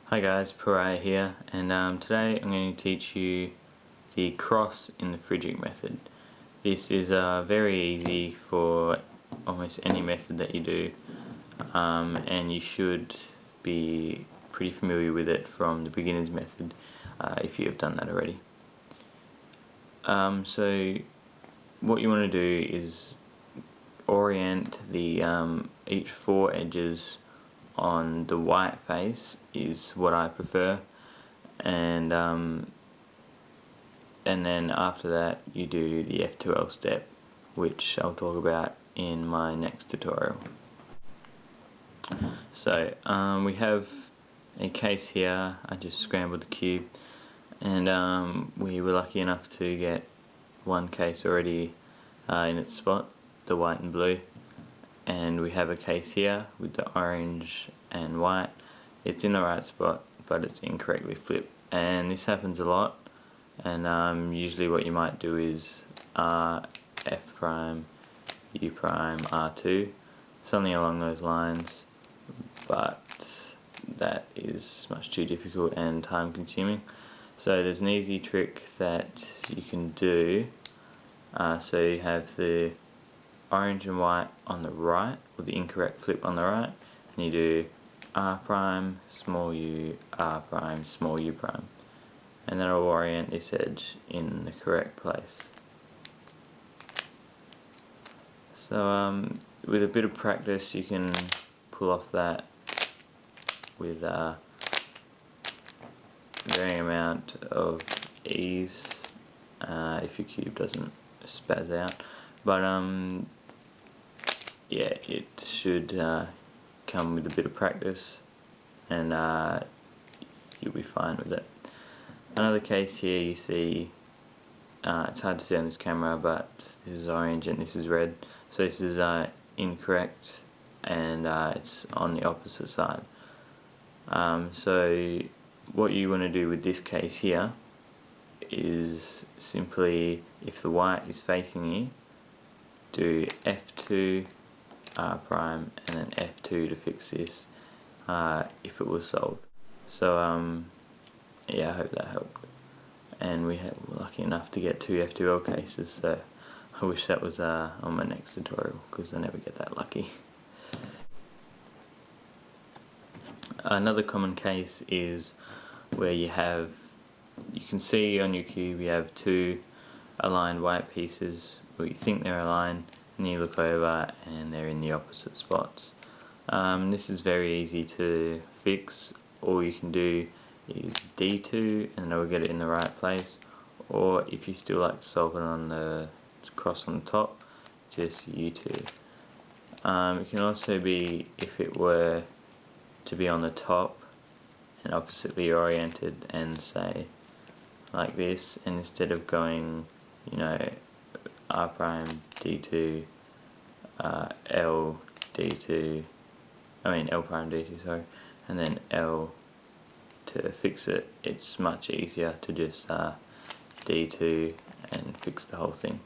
Hi guys, Pariah here, and today I'm going to teach you the cross in the Rubik method. This is very easy for almost any method that you do, and you should be pretty familiar with it from the beginner's method if you have done that already. So what you want to do is orient the each four edges on the white face is what I prefer, and then after that you do the F2L step, which I'll talk about in my next tutorial. So we have a case here. I just scrambled the cube, and we were lucky enough to get one case already in its spot, the white and blue, and we have a case here with the orange and white. It's in the right spot, but it's incorrectly flipped, and this happens a lot. And usually what you might do is R, F prime, U prime, R2, something along those lines, but that is much too difficult and time consuming. So there's an easy trick that you can do. So you have the orange and white on the right, or the incorrect flip on the right, and you do R prime, small u, R prime, small u prime, and then I'll orient this edge in the correct place. So with a bit of practice you can pull off that with varying amount of ease if your cube doesn't spaz out. But yeah, it should come with a bit of practice, and you'll be fine with it. Another case here, you see, it's hard to see on this camera, but this is orange and this is red. So this is incorrect, and it's on the opposite side. So what you want to do with this case here is simply, if the white is facing you, do F2, R prime, and then F2 to fix this if it was solved. So yeah, I hope that helped. And we were lucky enough to get 2 F2L cases, so I wish that was on my next tutorial, because I never get that lucky. Another common case is where you can see on your cube you have 2 aligned white pieces, or you think they're aligned, and you look over and they're in the opposite spots. This is very easy to fix. All you can do is D2 and it will get it in the right place, or if you still like to solve it on the cross on the top, just U2. It can also be, if it were to be on the top and oppositely oriented, and say like this, and instead of going, you know, R prime D2, L D2, L prime D2, sorry, and then L to fix it, it's much easier to just D2 and fix the whole thing.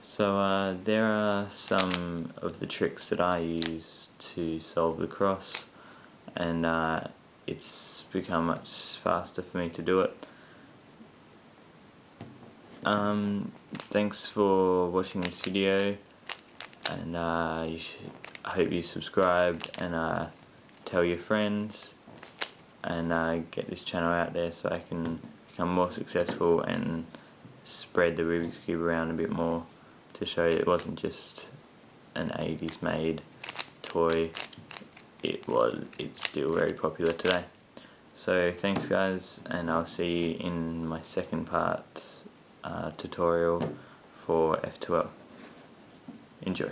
So there are some of the tricks that I use to solve the cross, and it's become much faster for me to do it. Thanks for watching this video, and I hope you subscribe and tell your friends, and get this channel out there so I can become more successful and spread the Rubik's Cube around a bit more, to show it wasn't just an 80s made toy, it's still very popular today. So thanks guys, and I'll see you in my second part tutorial for F2L. Enjoy.